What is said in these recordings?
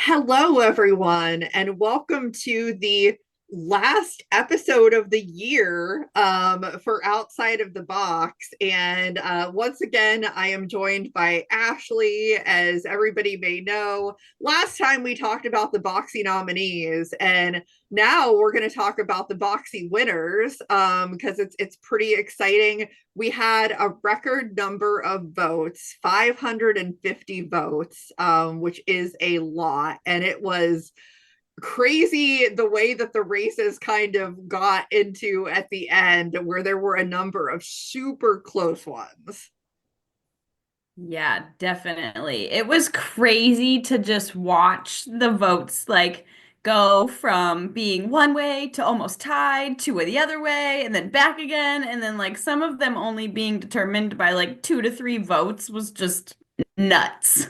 Hello, everyone, and welcome to the last episode of the year for Outside of the Box. And once again, I am joined by Ashley. As everybody may know, last time we talked about the Boxy nominees, and now we're going to talk about the Boxy winners because it's pretty exciting. We had a record number of votes, 550 votes, which is a lot. And it was crazy the way that the races kind of got into at the end, where there were a number of super close ones. Yeah, definitely. It was crazy to just watch the votes go from being one way to almost tied to the other way and then back again. And then some of them only being determined by two to three votes was just nuts.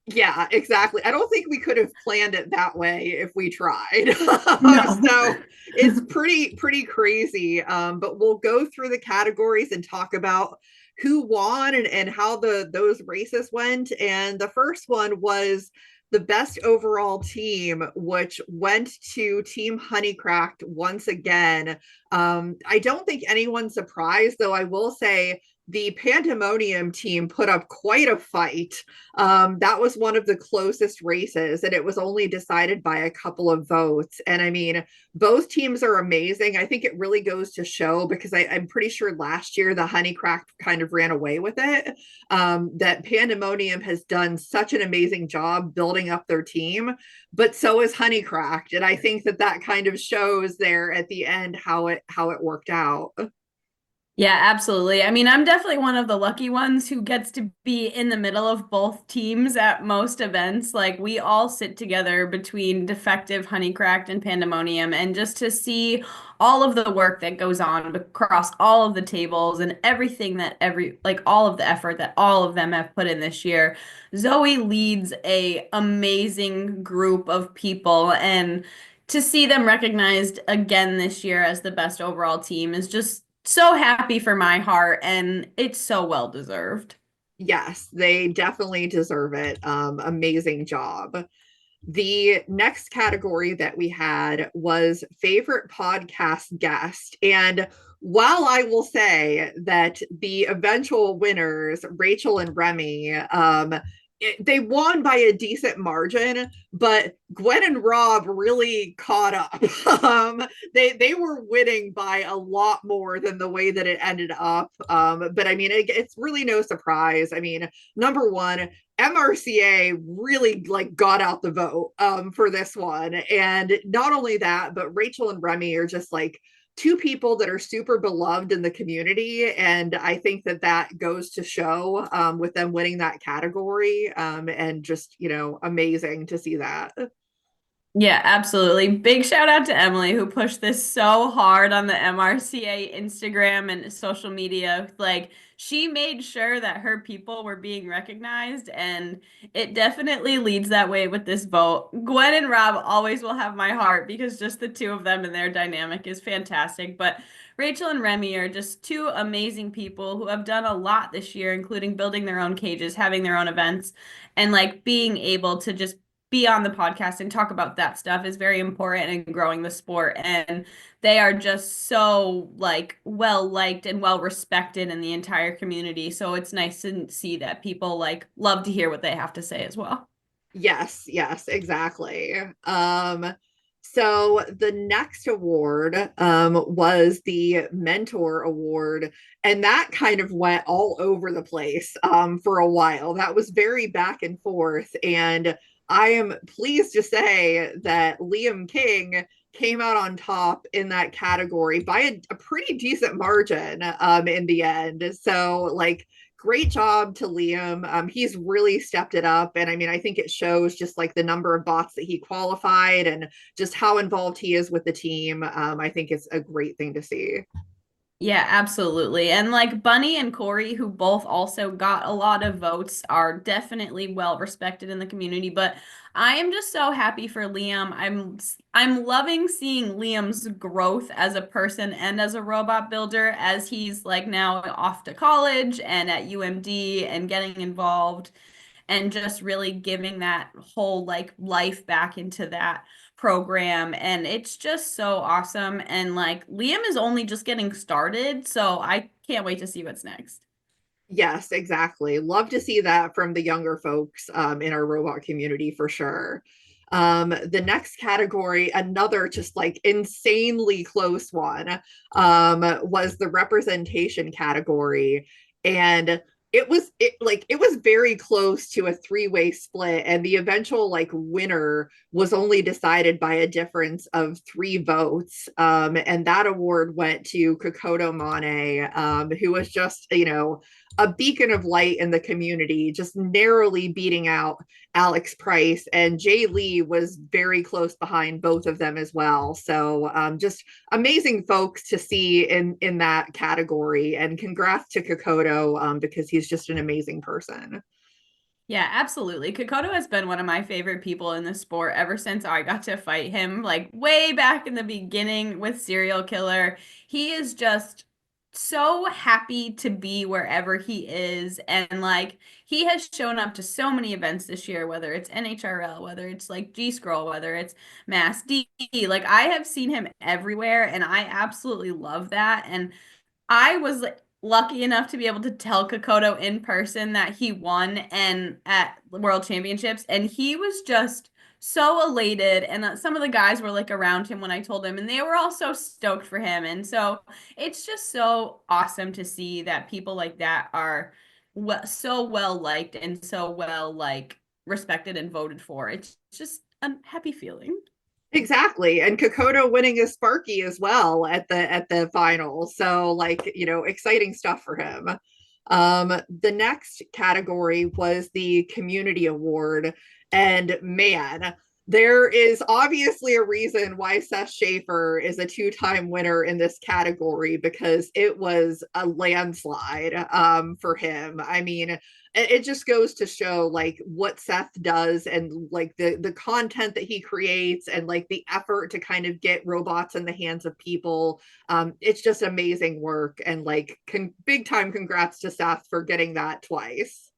Yeah, exactly. I don't think we could have planned it that way if we tried. No. So it's pretty crazy. But we'll go through the categories and talk about who won and how those races went. And the first one was the best overall team, which went to Team Honeycracked once again. I don't think anyone's surprised, though I will say the Pandemonium team put up quite a fight. That was one of the closest races, and it was only decided by a couple of votes. And I mean, both teams are amazing. I think it really goes to show because I'm pretty sure last year the Honeycrack kind of ran away with it. That Pandemonium has done such an amazing job building up their team, but so is Honeycracked, and I think that kind of shows there at the end how it worked out. Yeah, absolutely. I mean, I'm definitely one of the lucky ones who gets to be in the middle of both teams at most events. Like, we all sit together between Defective, Honeycracked, and Pandemonium, and just to see all of the work that goes on across all of the tables and everything that all of the effort that all of them have put in this year. Zoe leads a amazing group of people, and to see them recognized again this year as the best overall team is just so happy for my heart, and it's so well deserved. Yes, they definitely deserve it. Amazing job. The next category that we had was favorite podcast guest. And while I will say that the eventual winners, Rachel and Remy, they won by a decent margin, but Gwen and Rob really caught up. They were winning by a lot more than the way that it ended up. But I mean, it's really no surprise. I mean, number one, MRCA really got out the vote for this one. And not only that, but Rachel and Remy are just two people that are super beloved in the community. And I think that goes to show with them winning that category, and just, amazing to see that. Yeah, absolutely. Big shout out to Emily who pushed this so hard on the MRCA Instagram and social media. She made sure that her people were being recognized, and it definitely leads that way with this vote. Gwen and Rob always will have my heart because just the two of them and their dynamic is fantastic. But Rachel and Remy are just two amazing people who have done a lot this year, including building their own cages, having their own events, and being able to just be on the podcast and talk about that stuff is very important in growing the sport. And they are just so well liked and well respected in the entire community. So it's nice to see that people love to hear what they have to say as well. Yes, exactly. So the next award was the Mentor Award, and that kind of went all over the place for a while. That was very back and forth, and I am pleased to say that Liam King came out on top in that category by a pretty decent margin in the end. So great job to Liam. He's really stepped it up. And I mean, I think it shows just the number of bots that he qualified and just how involved he is with the team. I think it's a great thing to see. Yeah, absolutely. And Bunny and Corey, who both also got a lot of votes, are definitely well respected in the community. But I am just so happy for Liam. I'm loving seeing Liam's growth as a person and as a robot builder as he's now off to college and at UMD and getting involved. and just really giving that whole like life back into that program. And it's just so awesome. And like Liam is only just getting started, so I can't wait to see what's next. Yes, exactly. Love to see that from the younger folks in our robot community for sure. The next category, another just like insanely close one, was the representation category. And it was very close to a three-way split, and the eventual like winner was only decided by a difference of 3 votes. And that award went to Kokoto Mane, who was just, a beacon of light in the community, just narrowly beating out Alex Price, and Jay Lee was very close behind both of them as well. So just amazing folks to see in that category, and congrats to Kokoto because he's just an amazing person. Yeah, absolutely. Kokoto has been one of my favorite people in the sport ever since I got to fight him, like way back in the beginning with Serial Killer. He is just so happy to be wherever he is. And like he has shown up to so many events this year, whether it's NHRL, whether it's like G Scroll, whether it's Mass D. Like I have seen him everywhere, and I absolutely love that. And I was lucky enough to be able to tell Kokoto in person that he won and at the World Championships, and he was just so elated. And some of the guys were like around him when I told him, and they were all so stoked for him. And so it's just so awesome to see that people like that are so well liked and so well like respected and voted for. It's just a happy feeling. Exactly. And Kokoto winning a Sparky as well at the final. So like, exciting stuff for him. The next category was the community award. And man, there is obviously a reason why Seth Schaefer is a two-time winner in this category, because it was a landslide for him. I mean, it just goes to show like what Seth does, and like the content that he creates, and like the effort to kind of get robots in the hands of people. It's just amazing work, and like big time congrats to Seth for getting that twice.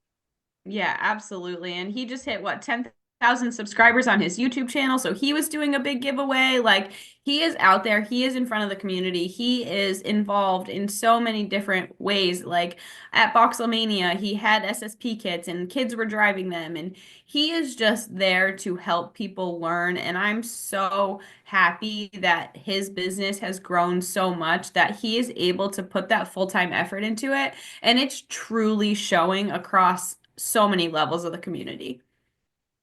Yeah, absolutely. And he just hit what, 10,000 subscribers on his YouTube channel. So he was doing a big giveaway. Like he is out there, he is in front of the community, he is involved in so many different ways. Like at Boxomania, he had SSP kits and kids were driving them. And he is just there to help people learn. And I'm so happy that his business has grown so much that he is able to put that full-time effort into it. And it's truly showing across so many levels of the community.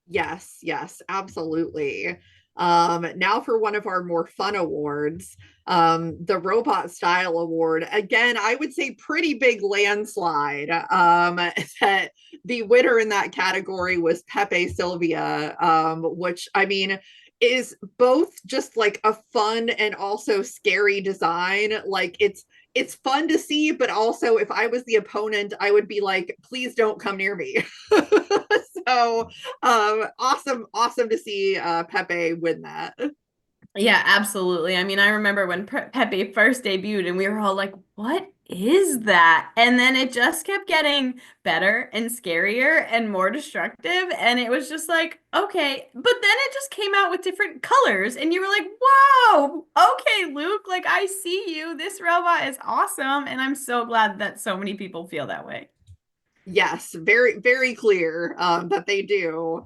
Yes, yes, absolutely. Now for one of our more fun awards, the Robot Style Award. Again, I would say pretty big landslide. That the winner in that category was Pepe Sylvia, which I mean is both just like a fun and also scary design. Like it's fun to see, but also if I was the opponent, I would be like, please don't come near me. So awesome to see Pepe win that. Yeah, absolutely. I mean, I remember when Pepe first debuted and we were all like, what is that? And then it just kept getting better and scarier and more destructive. And it was just like, okay. But then it just came out with different colors. And you were like, whoa, okay, Luke, like I see you. This robot is awesome. And I'm so glad that so many people feel that way. Yes, very clear that they do.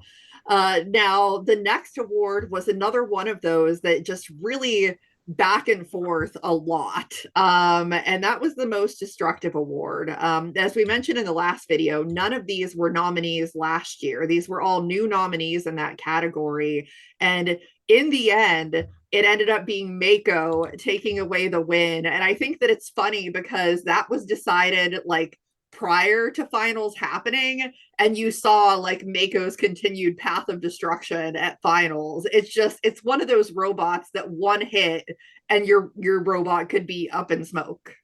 Now, the next award was another one of those that just really back and forth a lot. And that was the most destructive award. As we mentioned in the last video, none of these were nominees last year. These were all new nominees in that category. And in the end, it ended up being Mako taking away the win. And I think that it's funny because that was decided like prior to finals happening, and you saw like Mako's continued path of destruction at finals. It's one of those robots that one hit and your robot could be up in smoke.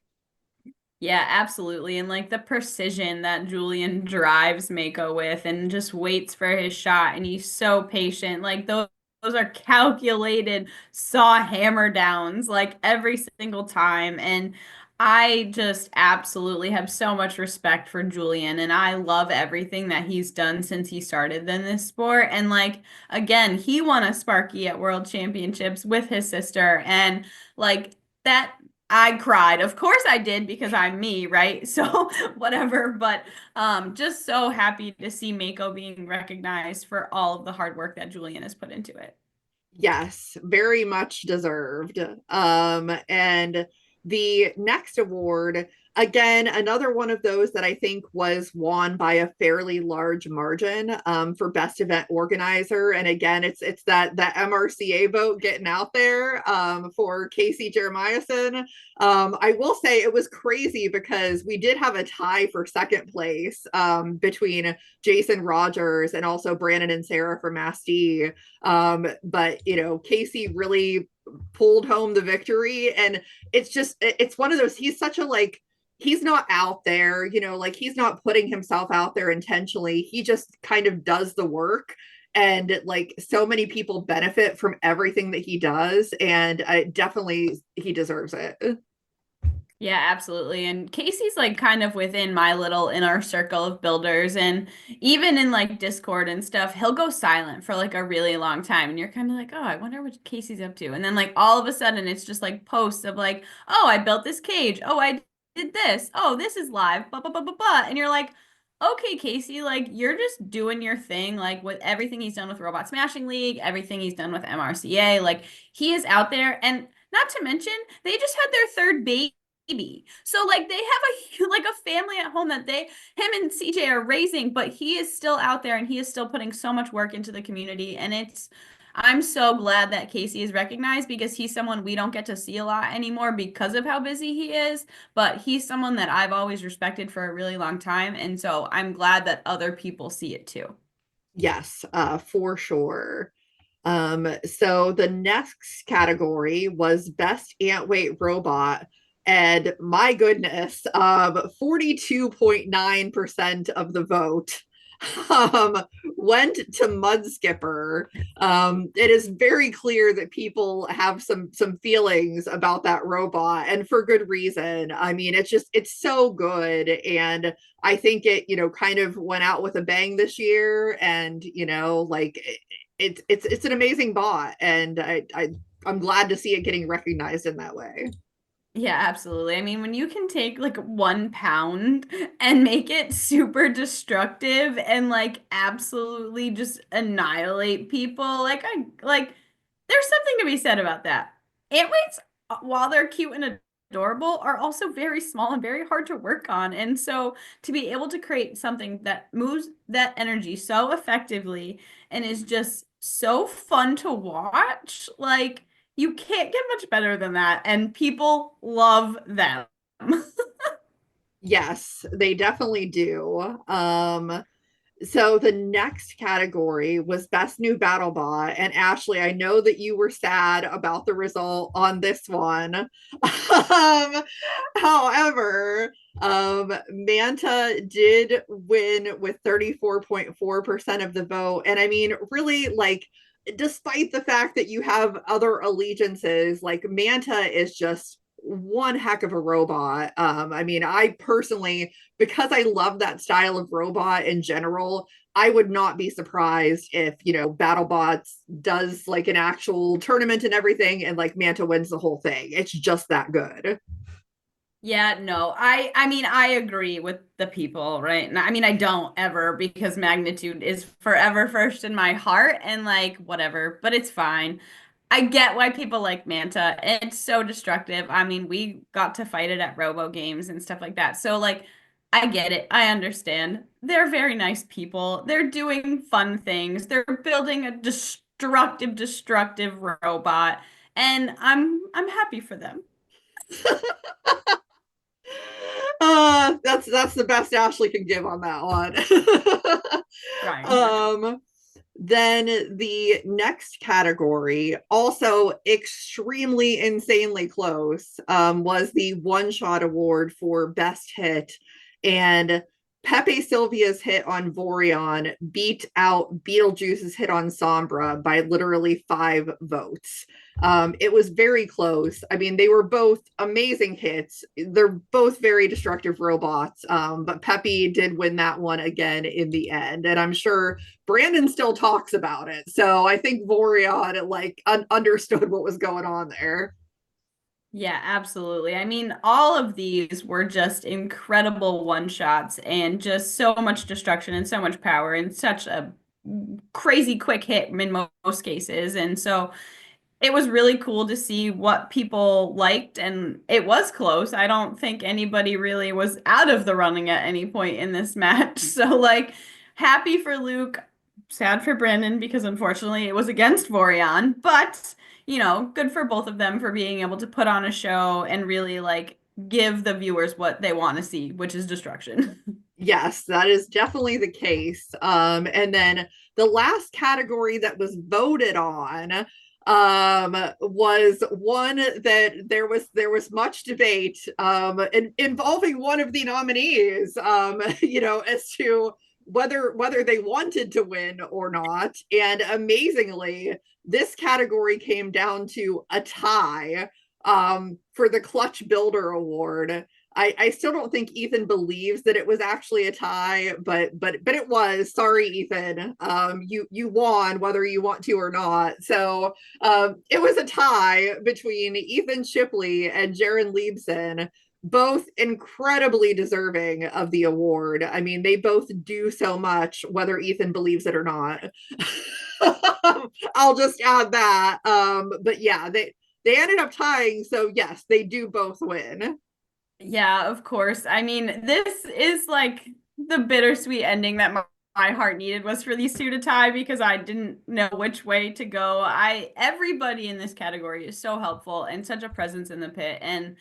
Yeah, absolutely. And like the precision that Julian drives Mako with and just waits for his shot and he's so patient. Like those are calculated saw hammer downs like every single time. And I just absolutely have so much respect for Julian, and I love everything that he's done since he started in this sport. And like again, he won a Sparky at World Championships with his sister, and like that I cried. Of course I did because I'm me, right? So whatever, but just so happy to see Mako being recognized for all of the hard work that Julian has put into it. Yes, very much deserved. And the next award, again, another one of those that I think was won by a fairly large margin, for best event organizer. And again, it's that MRCA vote getting out there, for Casey Jeremiahson. I will say it was crazy because we did have a tie for second place, between Jason Rogers and also Brandon and Sarah from Mass D. But Casey really pulled home the victory, and it's one of those. He's such a like he's not out there, like he's not putting himself out there intentionally. He just kind of does the work, and like so many people benefit from everything that he does, and definitely he deserves it. Yeah, absolutely. And Casey's like kind of within my little inner circle of builders. And even in like Discord and stuff, he'll go silent for like a really long time. And you're kind of like, oh, I wonder what Casey's up to. And then like all of a sudden it's just like posts of like, oh, I built this cage. Oh, I did this. Oh, this is live. Blah, blah, blah, blah, blah. And you're like, okay, Casey, like you're just doing your thing, like with everything he's done with Robot Smashing League, everything he's done with MRCA. Like he is out there. And not to mention, they just had their third baby. So like they have a like a family at home that him and CJ are raising, but he is still out there and he is still putting so much work into the community. And I'm so glad that Casey is recognized because he's someone we don't get to see a lot anymore because of how busy he is, but he's someone that I've always respected for a really long time. And so I'm glad that other people see it too. Yes, for sure. So the next category was best ant weight robot. And my goodness, 42.9% of the vote um, went to Mud Skipper. It is very clear that people have some feelings about that robot, and for good reason. I mean, it's so good, and I think it kind of went out with a bang this year, and like it's an amazing bot, and I'm glad to see it getting recognized in that way. Yeah, absolutely. I mean, when you can take like 1 pound and make it super destructive and like absolutely just annihilate people, like there's something to be said about that. Antweights, while they're cute and adorable, are also very small and very hard to work on. And so to be able to create something that moves that energy so effectively and is just so fun to watch, like you can't get much better than that, and people love them. Yes, they definitely do. So the next category was best new battle bot, and Ashley, I know that you were sad about the result on this one. However, Manta did win with 34.4% of the vote, and I mean, really, like, despite the fact that you have other allegiances, like Manta is just one heck of a robot. I mean, I personally, because I love that style of robot in general, I would not be surprised if, BattleBots does like an actual tournament and everything, and like Manta wins the whole thing. It's just that good. Yeah, no, I mean I agree with the people, right? And I mean I don't ever because magnitude is forever first in my heart and like whatever, but it's fine. I get why people like Manta. It's so destructive. I mean, we got to fight it at Robo Games and stuff like that. So like I get it. I understand. They're very nice people. They're doing fun things. They're building a destructive robot, and I'm happy for them. That's the best Ashley can give on that one. Trying. Then the next category, also extremely insanely close, was the one shot award for best hit. And Pepe Silvia's hit on Vorion beat out Beetlejuice's hit on Sombra by literally 5 votes. It was very close. I mean, they were both amazing hits. They're both very destructive robots, but Pepe did win that one again in the end. And I'm sure Brandon still talks about it. So I think Vorion like understood what was going on there. Yeah, absolutely. I mean, all of these were just incredible one shots and just so much destruction and so much power and such a crazy quick hit in most cases. And so it was really cool to see what people liked, and it was close. I don't think anybody really was out of the running at any point in this match. So, like, happy for Luke, sad for Brandon because unfortunately it was against Vorion, but good for both of them for being able to put on a show and really like give the viewers what they want to see, which is destruction. Yes, that is definitely the case. And then the last category that was voted on was one that there was much debate involving one of the nominees, as to whether they wanted to win or not. And amazingly, this category came down to a tie for the Clutch Builder Award. I still don't think Ethan believes that it was actually a tie, but it was. Sorry, Ethan. You won whether you want to or not. So it was a tie between Ethan Shipley and Jaron Liebsen, both incredibly deserving of the award. I mean, they both do so much, whether Ethan believes it or not. I'll just add that. But yeah, they ended up tying, so yes, they do both win. Yeah, of course. I mean, this is like the bittersweet ending that my heart needed was for these two to tie because I didn't know which way to go. Everybody in this category is so helpful and such a presence in the pit, and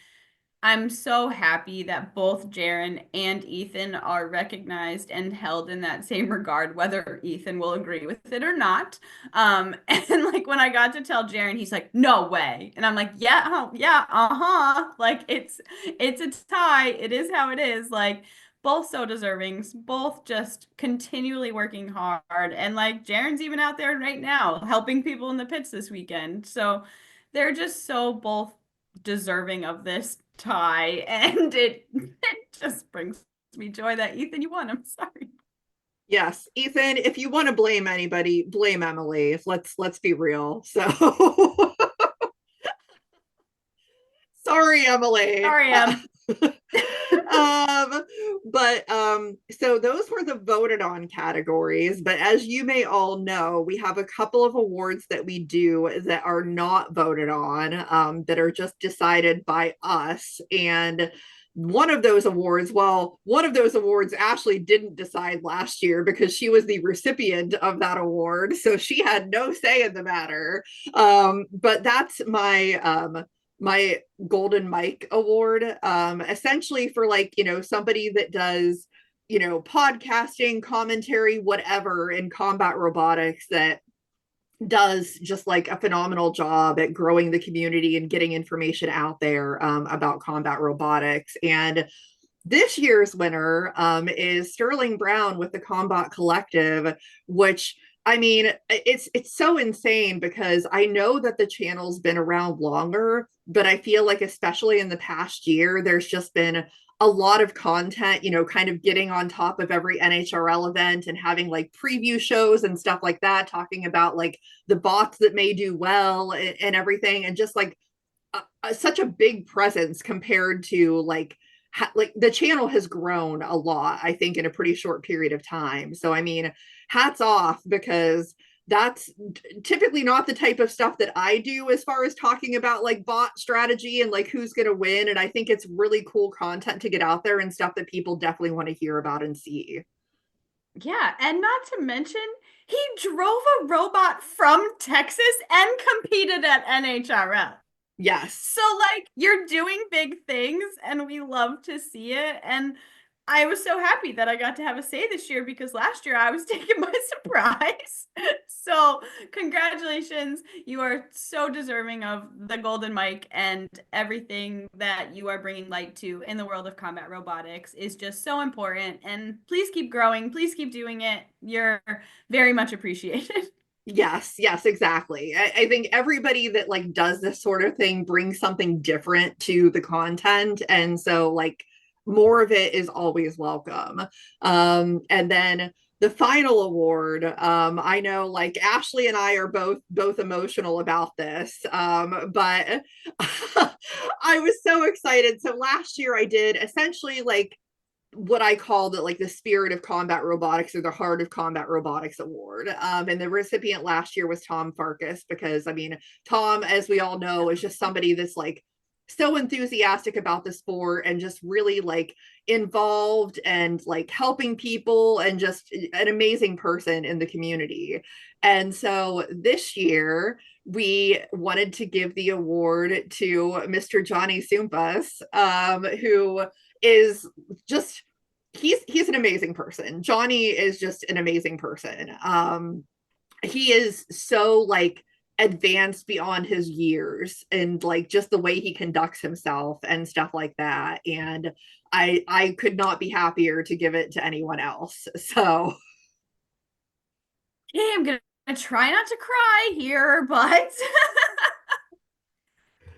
I'm so happy that both Jaren and Ethan are recognized and held in that same regard, whether Ethan will agree with it or not. And like when I got to tell Jaren, he's like, "No way," and I'm like, "Yeah, yeah, uh-huh." Like it's a tie. It is how it is. Like both so deserving, both just continually working hard, and like Jaren's even out there right now helping people in the pits this weekend. So they're just so both deserving of this tie, and it just brings me joy that Ethan, you won. I'm sorry. Yes, Ethan, if you want to blame anybody, blame Emily. Let's be real. So sorry, Emily. Sorry, Em. um so those were the voted on categories, but as you may all know, we have a couple of awards that we do that are not voted on, that are just decided by us. And one of those awards Ashley didn't decide last year because she was the recipient of that award, so she had no say in the matter. But that's my Golden Mike Award, essentially for like, somebody that does, podcasting, commentary, whatever in combat robotics, that does just like a phenomenal job at growing the community and getting information out there about combat robotics. And this year's winner is Sterling Brown with the Combat Collective, which, I mean, it's so insane because I know that the channel's been around longer, but I feel like especially in the past year, there's just been a lot of content, kind of getting on top of every NHRL event and having like preview shows and stuff like that, talking about like the bots that may do well and everything, and just like such a big presence compared to like the channel has grown a lot, I think, in a pretty short period of time. So I mean, hats off, because that's typically not the type of stuff that I do as far as talking about like bot strategy and like who's going to win. And I think it's really cool content to get out there and stuff that people definitely want to hear about and see. Yeah, and not to mention, he drove a robot from Texas and competed at NHRL. Yes. So, like, you're doing big things, and we love to see it. And I was so happy that I got to have a say this year because last year I was taken by surprise. So, congratulations. You are so deserving of the Golden Mic, and everything that you are bringing light to in the world of combat robotics is just so important. And please keep growing. Please keep doing it. You're very much appreciated. Yes, yes, exactly. I think everybody that like does this sort of thing brings something different to the content. And so like more of it is always welcome. And then the final award, I know like Ashley and I are both emotional about this. But I was so excited. So last year I did essentially like what I called it like the Spirit of Combat Robotics or the Heart of Combat Robotics Award. And the recipient last year was Tom Farkas, because I mean, Tom, as we all know, is just somebody that's like so enthusiastic about the sport and just really like involved and like helping people and just an amazing person in the community. And so this year we wanted to give the award to Mr. Johnny Sumpas, who is just he's an amazing person. Johnny is just an amazing person. He is so like advanced beyond his years and like just the way he conducts himself and stuff like that. And I could not be happier to give it to anyone else. So Okay, I'm gonna try not to cry here, but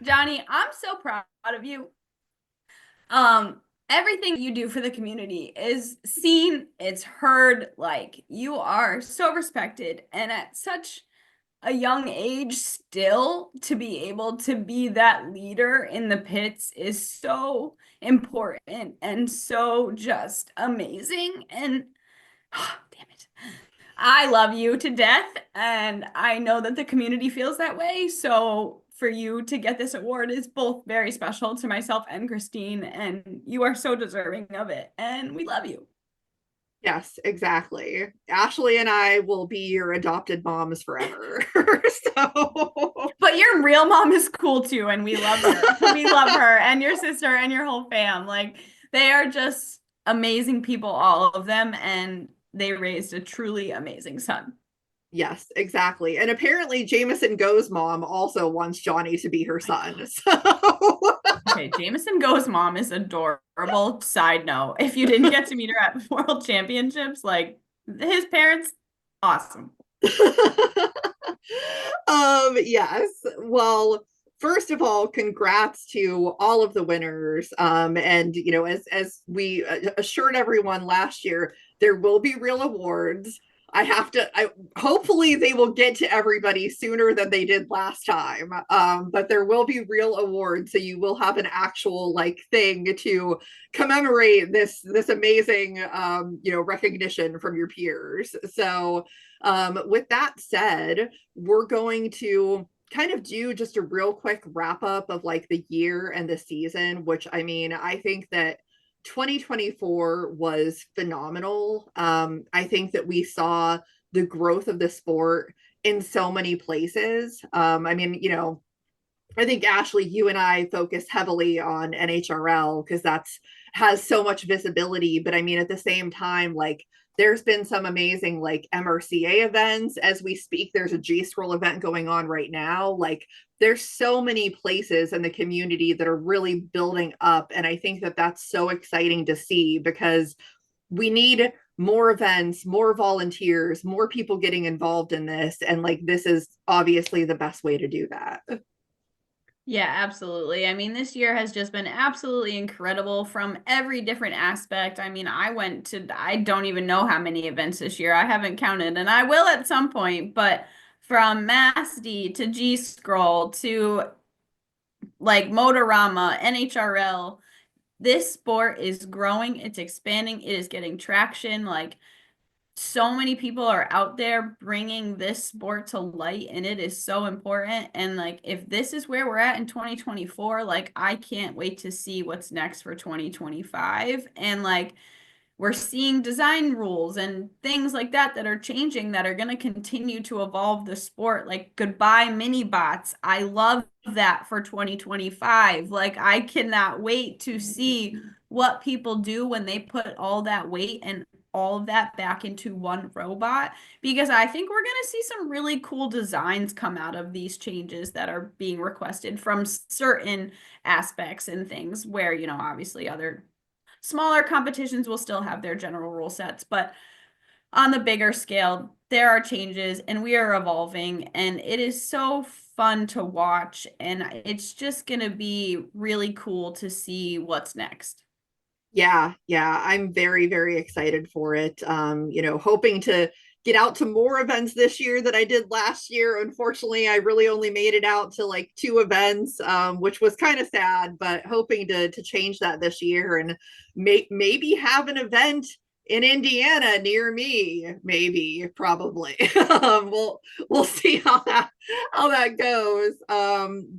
Johnny, I'm so proud of you. Um, Everything you do for the community is seen, it's heard. Like, you are so respected, and at such a young age still to be able to be that leader in the pits is so important and so just amazing. And oh, damn it. I love you to death, and I know that the community feels that way. So for you to get this award is both very special to myself and Christine, and you are so deserving of it. And we love you. yes, exactly. Ashley and I will be your adopted moms forever. So But your real mom is cool too, and we love her. We love her and your sister and your whole fam. Like, they are just amazing people, all of them, and they raised a truly amazing son. yes, exactly. And apparently Jameson Go's mom also wants Johnny to be her My son. God. So Okay, Jameson Go's mom is adorable. Side note, if you didn't get to meet her at World Championships, like, his parents, awesome. yes. Well, first of all, congrats to all of the winners. And you know, as we assured everyone last year, there will be real awards. I hopefully they will get to everybody sooner than they did last time. But there will be real awards, so you will have an actual like thing to commemorate this amazing you know, recognition from your peers. So with that said, we're going to kind of do just a real quick wrap up of like the year and the season, which I mean, I think that 2024 was phenomenal. I think that we saw the growth of the sport in so many places. I mean, you know, I think Ashley, you and I focus heavily on NHRL because that's has so much visibility. But I mean, at the same time, like there's been some amazing like MRCA events as we speak. There's a G Scroll event going on right now. Like there's so many places in the community that are really building up. And I think that that's so exciting to see because we need more events, more volunteers, more people getting involved in this. And like this is obviously the best way to do that. Yeah, absolutely. I mean, this year has just been absolutely incredible from every different aspect. I mean, I don't even know how many events this year. I haven't counted, and I will at some point, but from MASD to G Scroll to like Motorama, NHRL, this sport is growing, it's expanding, it is getting traction. Like, so many people are out there bringing this sport to light, and it is so important. And like, if this is where we're at in 2024, like, I can't wait to see what's next for 2025. And like, we're seeing design rules and things like that that are changing, that are going to continue to evolve the sport. Like, goodbye mini bots, I love that for 2025. Like, I cannot wait to see what people do when they put all that weight and all of that back into one robot, because I think we're going to see some really cool designs come out of these changes that are being requested from certain aspects and things where, obviously other smaller competitions will still have their general rule sets, but on the bigger scale, there are changes and we are evolving, and it is so fun to watch. And it's just going to be really cool to see what's next. Yeah, I'm very, very excited for it. Hoping to get out to more events this year than I did last year. Unfortunately, I really only made it out to like 2 events, which was kind of sad, but hoping to change that this year and maybe have an event in Indiana near me, maybe, probably. We'll see how that goes.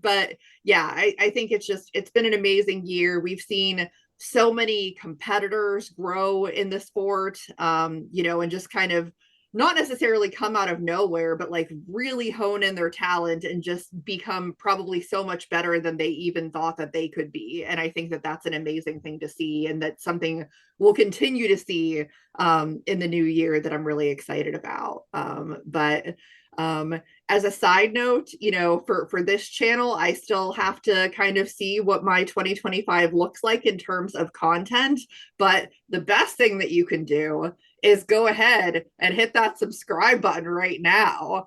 But yeah, I think it's been an amazing year. We've seen so many competitors grow in the sport, and just kind of not necessarily come out of nowhere, but like really hone in their talent and just become probably so much better than they even thought that they could be. And I think that that's an amazing thing to see, and that's something we'll continue to see in the new year that I'm really excited about. But as a side note, for this channel, I still have to kind of see what my 2025 looks like in terms of content. But the best thing that you can do is go ahead and hit that subscribe button right now.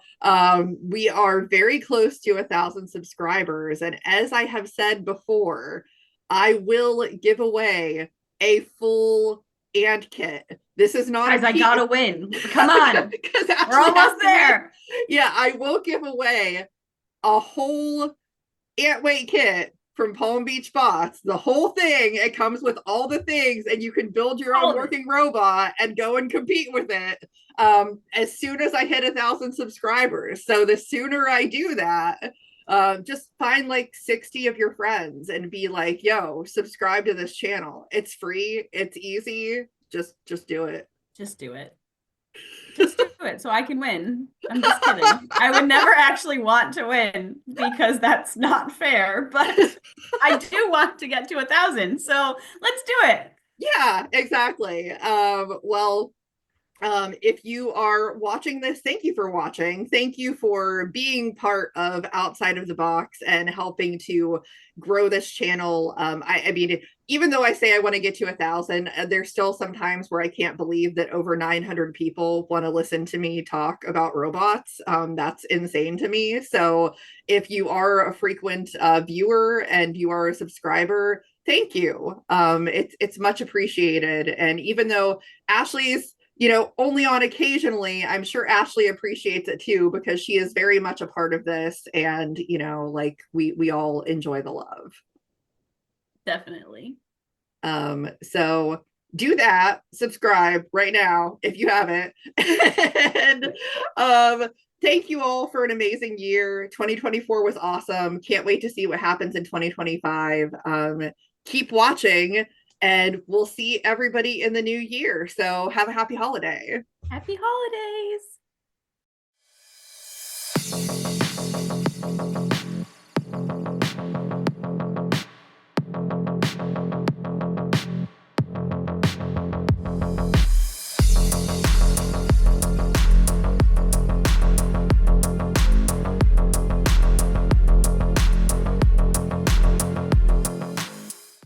We are very close to 1,000 subscribers. And as I have said before, I will give away a full ant kit. This is not Guys, a I gotta win. Come on. We're almost there. Yeah, I will give away a whole ant weight kit from Palm Beach Bots. The whole thing. It comes with all the things, and you can build your own working robot and go and compete with it as soon as I hit 1,000 subscribers. So the sooner I do that, just find like 60 of your friends and be like, yo, subscribe to this channel. It's free, it's easy. Just do it. Just do it. Just do it so I can win. I'm just kidding. I would never actually want to win because that's not fair, but I do want to get to 1,000. So let's do it. Yeah, exactly. If you are watching this, thank you for watching. Thank you for being part of Outside of the Box and helping to grow this channel. I mean, even though I say I want to get to 1,000, there's still some times where I can't believe that over 900 people want to listen to me talk about robots. That's insane to me. So if you are a frequent viewer and you are a subscriber, thank you. It's much appreciated. And even though Ashley's only on occasionally, I'm sure Ashley appreciates it too, because she is very much a part of this, and like we all enjoy the love. Definitely. So do that, subscribe right now if you haven't. And thank you all for an amazing year. 2024 was awesome. Can't wait to see what happens in 2025. Keep watching, and we'll see everybody in the new year. So have a happy holiday. Happy holidays.